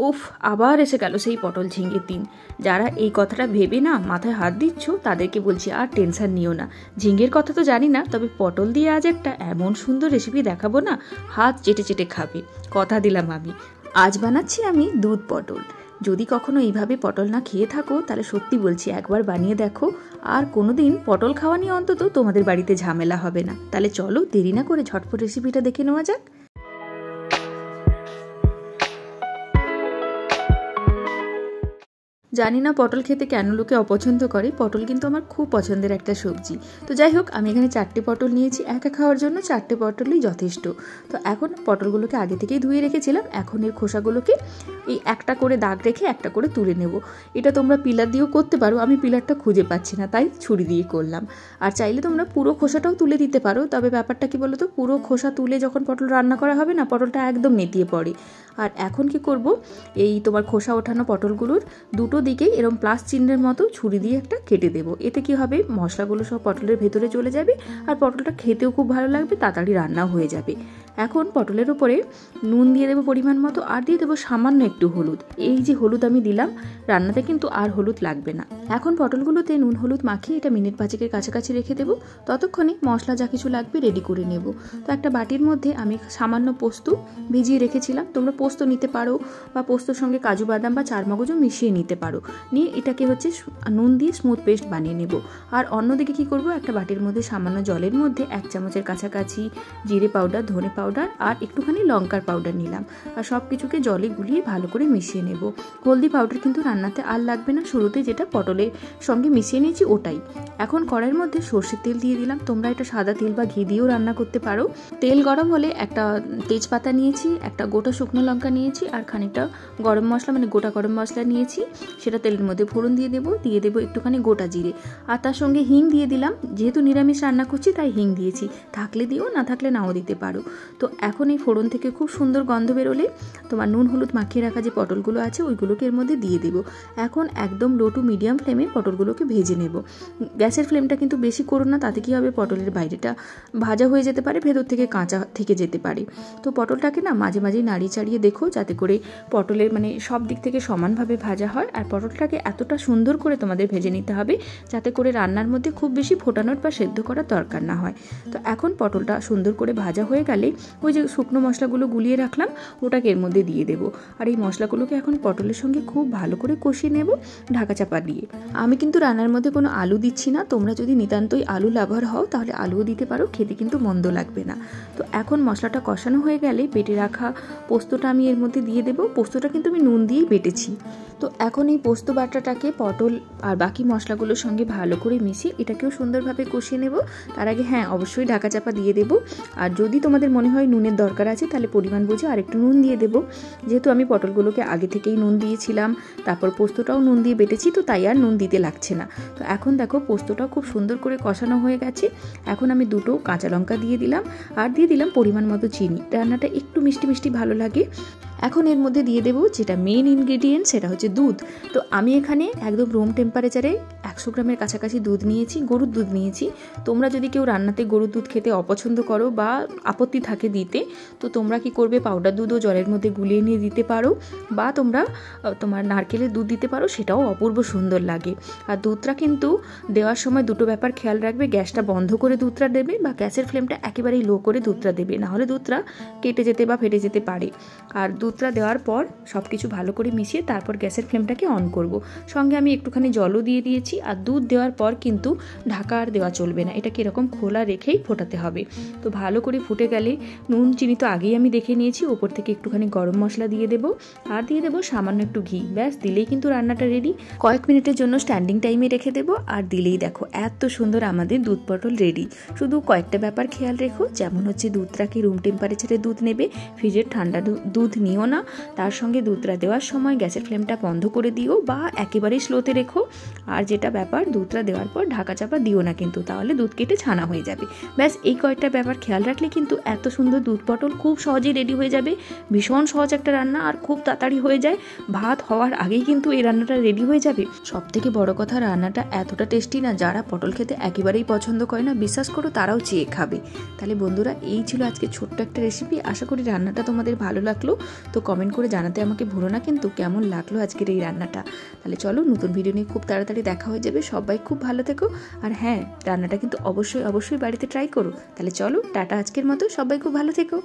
উফ, আবার এসে গেল সেই পটল ঝিঙের দিন। যারা এই কথাটা ভেবে না মাথায় হাত দিচ্ছ তাদেরকে বলছি আর টেনশন নিও না। ঝিঙের কথা তো জানি না, তবে পটল দিয়ে আজ একটা এমন সুন্দর রেসিপি দেখাবো না, হাত চেটে চেটে খাবে, কথা দিলাম আমি। আজ বানাচ্ছি আমি দুধ পটল। যদি কখনো এইভাবে পটল না খেয়ে থাকো তাহলে সত্যি বলছি একবার বানিয়ে দেখো, আর কোনোদিন পটল খাওয়া নিয়ে অন্তত তোমাদের বাড়িতে ঝামেলা হবে না। তাহলে চলো দেরি না করে ঝটপট রেসিপিটা দেখে নেওয়া যাক। জানি না পটল খেতে কেন লোকে অপছন্দ করে, পটল কিন্তু আমার খুব পছন্দের একটা সবজি। তো যাই হোক, আমি এখানে 4টে পটল নিয়েছি, একা খাওয়ার জন্য 4টে পটলই যথেষ্ট। তো এখন পটলগুলোকে আগে থেকেই ধুয়ে রেখেছিলাম, এখন এর খোসাগুলোকে এই একটা করে দাগ রেখে একটা করে তুলে নেব। এটা তোমরা পিলার দিয়েও করতে পারো, আমি পিলারটা খুঁজে পাচ্ছি না তাই ছুরি দিয়ে করলাম। আর চাইলে তোমরা পুরো খোসাটাও তুলে দিতে পারো, তবে ব্যাপারটা কি বলো তো, পুরো খোসা তুলে যখন পটল রান্না করা হবে না, পটলটা একদম নেতিয়ে পড়ে। আর এখন কি করব, এই তোমার খোসা ওঠানো পটলগুলোর দুটো দিকেই এরকম প্লাস চিহ্নের মতো ছুরি দিয়ে একটা কেটে দেবো। এতে কি হবে, মশলাগুলো সব পটলের ভেতরে চলে যাবে আর পটলটা খেতেও খুব ভালো লাগবে, তাড়াতাড়ি রান্নাও হয়ে যাবে। এখন পটলের উপরে নুন দিয়ে দেবো পরিমাণ মতো, আর দিয়ে দেবো সামান্য একটু হলুদ। এই যে হলুদ আমি দিলাম, রান্নাতে কিন্তু আর হলুদ লাগবে না। এখন পটলগুলোতে নুন হলুদ মাখিয়ে এটা মিনিট 5-এর কাছাকাছি রেখে দেবো। ততক্ষণে মশলা যা কিছু লাগবে রেডি করে নেব। তো একটা বাটির মধ্যে আমি সামান্য পোস্ত ভিজিয়ে রেখেছিলাম, তোমরা পোস্ত নিতে পারো বা পোস্তর সঙ্গে কাজু বাদাম বা চারমগজও মিশিয়ে নিতে পারো। নিয়ে এটাকে নুন দিয়ে স্মুথ পেস্ট বানিয়ে নেব। আর অন্যদিকে কি করব, একটা বাটির মধ্যে সামান্য জলের মধ্যে 1 চামচের কাছাকাছি জিরে পাউডার, ধনে পাউডার আর একটুখানি লঙ্কার পাউডার নিলাম। আর সব কিছুকে জলে গুলিয়ে ভালো করে মিশিয়ে নেব। হলদি পাউডার কিন্তু রান্নাতে আর লাগবে না, শুরুতে যেটা পটলের সঙ্গে মিশিয়ে নিয়েছি ওটাই। এখন কড়াইয়ের মধ্যে সর্ষের তেল দিয়ে দিলাম, তোমরা এটা সাদা তেল বা ঘি দিয়েও রান্না করতে পারো। তেল গরম হলে একটা তেজপাতা নিয়েছি, একটা গোটা শুকনো লঙ্কা নিয়েছি আর খানিকটা গরম মশলা মানে গোটা গরম মশলা নিয়েছি, সেটা তেলের মধ্যে ফোড়ন দিয়ে দেবো একটুখানি গোটা জিরে, আর তার সঙ্গে হিং দিয়ে দিলাম। যেহেতু নিরামিষ রান্না করছি তাই হিং দিয়েছি, থাকলে দিও, না থাকলে নাও দিতে পারো। তো এখন এই ফোড়ন থেকে খুব সুন্দর গন্ধ বেরোলে তোমার নুন হলুদ মাখিয়ে রাখা যে পটলগুলো আছে ওইগুলোকে এর মধ্যে দিয়ে দেবো। এখন একদম লো টু মিডিয়াম ফ্লেমে পটলগুলোকে ভেজে নেব। গ্যাসের ফ্লেমটা কিন্তু বেশি করো না, তাতে কি হবে, পটলের বাইরেটা ভাজা হয়ে যেতে পারে, ভেতর থেকে কাঁচা থেকে যেতে পারে। তো পটলটাকে না মাঝে মাঝে নাড়িয়ে চাড়িয়ে দেখো, যাতে করে পটলের মানে সব দিক থেকে সমানভাবে ভাজা হয়। আর পটলটাকে এতটা সুন্দর করে তোমাদের ভেজে নিতে হবে যাতে করে রান্নার মধ্যে খুব বেশি ফোটানোর বা সেদ্ধ করার দরকার না হয়। তো এখন পটলটা সুন্দর করে ভাজা হয়ে গেলে ওই যে শুকনো মশলাগুলো গুলিয়ে রাখলাম ওটাকে এর মধ্যে দিয়ে দেবো। আর এই মশলাগুলোকে এখন পটলের সঙ্গে খুব ভালো করে কষিয়ে নেব ঢাকা চাপা দিয়ে। আমি কিন্তু রান্নার মধ্যে কোনো আলু দিচ্ছি না, তোমরা যদি নিতান্তই আলু লাভার হও তাহলে আলুও দিতে পারো, খেতে কিন্তু মন্দ লাগবে না। তো এখন মশলাটা কষানো হয়ে গেলে বেটে রাখা পোস্তটা আমি এর মধ্যে দিয়ে দেবো। পোস্তটা কিন্তু আমি নুন দিয়েই বেটেছি। তো এখন এই পোস্ত বাটাটাকে পটল আর বাকি মশলাগুলোর সঙ্গে ভালো করে মিশিয়ে এটাকেও সুন্দরভাবে কষিয়ে নেব। তার আগে হ্যাঁ, অবশ্যই ঢাকা চাপা দিয়ে দেবো। আর যদি তোমাদের মনে হয় নুনের দরকার আছে তাহলে পরিমাণ বুঝে আরেকটু নুন দিয়ে দেবো। যেহেতু আমি পটলগুলোকে আগে থেকেই নুন দিয়েছিলাম, তারপর পোস্তটাও নুন দিয়ে বেটেছি, তো তাই আর নুন দিতে লাগছে না। তো এখন দেখো পোস্তটাও খুব সুন্দর করে কষানো হয়ে গেছে। এখন আমি 2টো কাঁচা লঙ্কা দিয়ে দিলাম আর দিয়ে দিলাম পরিমাণ মতো চিনি। রান্নাটা একটু মিষ্টি মিষ্টি ভালো লাগে। এখন এর মধ্যে দিয়ে দেবো যেটা মেন ইনগ্রেডিয়েন্ট, সেটা হচ্ছে দুধ। তো আমি এখানে একদম রুম টেম্পারেচারে 100 গ্রামের কাছাকাছি দুধ নিয়েছি, গরুর দুধ নিয়েছি। তোমরা যদি কেউ রান্নাতে গরুর দুধ খেতে অপছন্দ করো বা আপত্তি থাকে দিতে, তো তোমরা কি করবে, পাউডার দুধও জলের মধ্যে গুলিয়ে নিয়ে দিতে পারো, বা তোমরা তোমার নারকেলের দুধ দিতে পারো, সেটাও অপূর্ব সুন্দর লাগে। আর দুধটা কিন্তু দেওয়ার সময় দুটো ব্যাপার খেয়াল রাখবে, গ্যাসটা বন্ধ করে দুধটা দেবে বা গ্যাসের ফ্লেমটা একেবারেই লো করে দুধটা দেবে, নাহলে দুধটা কেটে যেতে বা ফেটে যেতে পারে। আর দুধটা দেওয়ার পর সব কিছু ভালো করে মিশিয়ে তারপর গ্যাসের ফ্লেমটাকে অন করব। সঙ্গে আমি একটুখানি জলও দিয়ে দিয়েছি। আর দুধ দেওয়ার পর কিন্তু ঢাকা আর দেওয়া চলবে না, এটাকে এরকম খোলা রেখেই ফোটাতে হবে। তো ভালো করে ফুটে গেলে নুন চিনি তো আগেই আমি দেখে নিয়েছি, ওপর থেকে একটুখানি গরম মশলা দিয়ে দেবো আর দিয়ে দেবো সামান্য একটু ঘি। ব্যাস, দিলেই কিন্তু রান্নাটা রেডি। কয়েক মিনিটের জন্য স্ট্যান্ডিং টাইমে রেখে দেবো, আর দিলেই দেখো এত সুন্দর আমাদের দুধ পটল রেডি। শুধু কয়েকটা ব্যাপার খেয়াল রেখো, যেমন হচ্ছে দুধটাকে রুম টেম্পারেচারে দুধ নেবে, ফ্রিজের ঠান্ডা দুধ নিও না। তার সঙ্গে দুধটা দেওয়ার সময় গ্যাসের ফ্লেমটা বন্ধ করে দিও বা একেবারেই স্লোতে রেখো। আর যেটা ব্যাপার, দুধটা দেওয়ার পর ঢাকা চাপা দিও না কিন্তু, তাহলে দুধ কেটে ছানা হয়ে যাবে। ব্যাস, এই কয়েকটা ব্যাপার খেয়াল রাখলে কিন্তু এত সুন্দর দুধ পটল খুব সহজেই রেডি হয়ে যাবে। ভীষণ সহজ একটা রান্না আর খুব তাড়াতাড়ি হয়ে যায়, ভাত হওয়ার আগেই কিন্তু এই রান্নাটা রেডি হয়ে যাবে। সব থেকে বড় কথা, রান্নাটা এতটা টেস্টি না, যারা পটল খেতে একেবারেই পছন্দ করে না বিশ্বাস করো তারাও চেয়ে খাবে। তাহলে বন্ধুরা, এই ছিল আজকে ছোট্ট একটা রেসিপি। আশা করি রান্নাটা তোমাদের ভালো লাগলো। তো কমেন্ট করে জানাতে আমাকে ভুলো না কিন্তু কেমন লাগলো আজকের এই রান্নাটা। তাহলে চলো নতুন ভিডিও নিয়ে খুব তাড়াতাড়ি দেখা হয়ে যাবে। সবাই খুব ভালো থেকো, আর হ্যাঁ রান্নাটা কিন্তু অবশ্যই বাড়িতে ট্রাই করো। তাহলে চলো টাটা, আজকের মতো সবাই খুব ভালো থেকো।